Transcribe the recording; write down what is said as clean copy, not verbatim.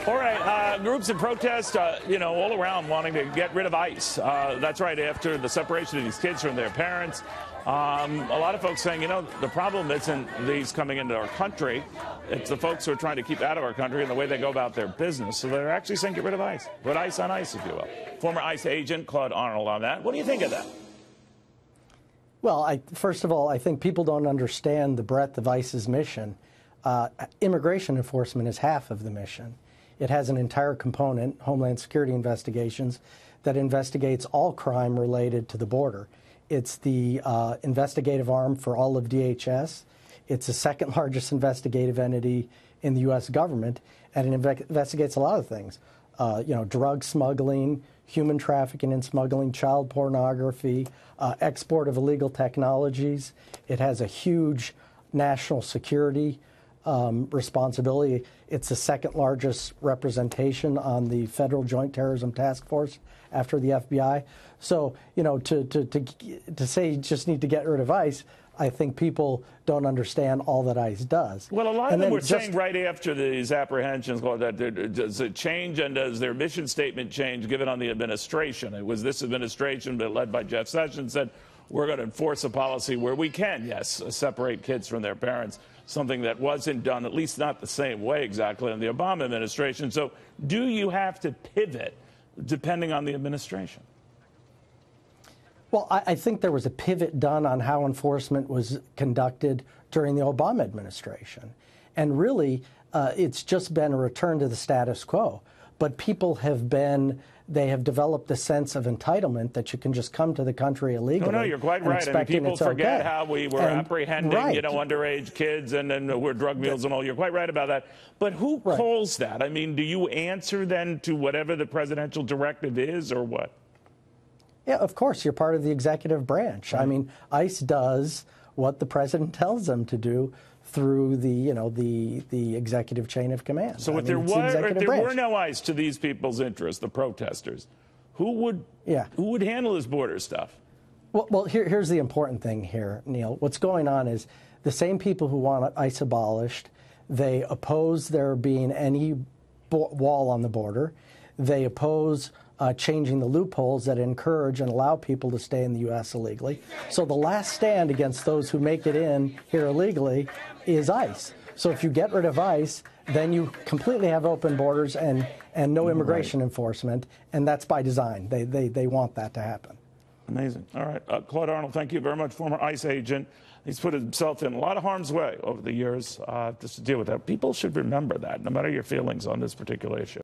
All right, groups of protest, all around wanting to get rid of ICE. That's right, after the separation of these kids from their parents. A lot of folks saying, the problem isn't these coming into our country. It's the folks who are trying to keep out of our country and the way they go about their business. So they're actually saying get rid of ICE. Put ICE on ice, if you will. Former ICE agent Claude Arnold on that. What do you think of that? Well, first of all, I think people don't understand the breadth of ICE's mission. Immigration enforcement is half of the mission. It has an entire component, Homeland Security investigations, that investigates all crime related to the border. It's the investigative arm for all of DHS. It's the second largest investigative entity in the U.S. government, and it investigates a lot of things. Drug smuggling, human trafficking and smuggling, child pornography, export of illegal technologies. It has a huge national security responsibility. It's the second largest representation on the Federal Joint Terrorism Task Force after the FBI. So, to say you just need to get rid of ICE, I think people don't understand all that ICE does. Well, a lot of them were saying right after these apprehensions, that does it change and does their mission statement change given on the administration? It was this administration, but led by Jeff Sessions, said we're going to enforce a policy where we can, yes, separate kids from their parents, something that wasn't done, at least not the same way exactly, in the Obama administration. So do you have to pivot depending on the administration? Well, I think there was a pivot done on how enforcement was conducted during the Obama administration. And really, it's just been a return to the status quo. But people have developed a sense of entitlement that you can just come to the country illegally. No, you're quite right. I mean, people forget how we were apprehending, underage kids and then we're drug mules and all. You're quite right about that. But who calls that? I mean, do you answer then to whatever the presidential directive is or what? Yeah, of course, you're part of the executive branch. I mean, ICE does what the president tells them to do through the executive chain of command. So if there were no ICE to these people's interests, the protesters, who would handle this border stuff? Well, here's the important thing here, Neil. What's going on is the same people who want ICE abolished, they oppose there being any wall on the border. They oppose changing the loopholes that encourage and allow people to stay in the U.S. illegally. So the last stand against those who make it in here illegally is ICE. So if you get rid of ICE, then you completely have open borders and no immigration enforcement, and that's by design. They want that to happen. Amazing. All right. Claude Arnold, thank you very much, former ICE agent. He's put himself in a lot of harm's way over the years just to deal with that. People should remember that, no matter your feelings on this particular issue.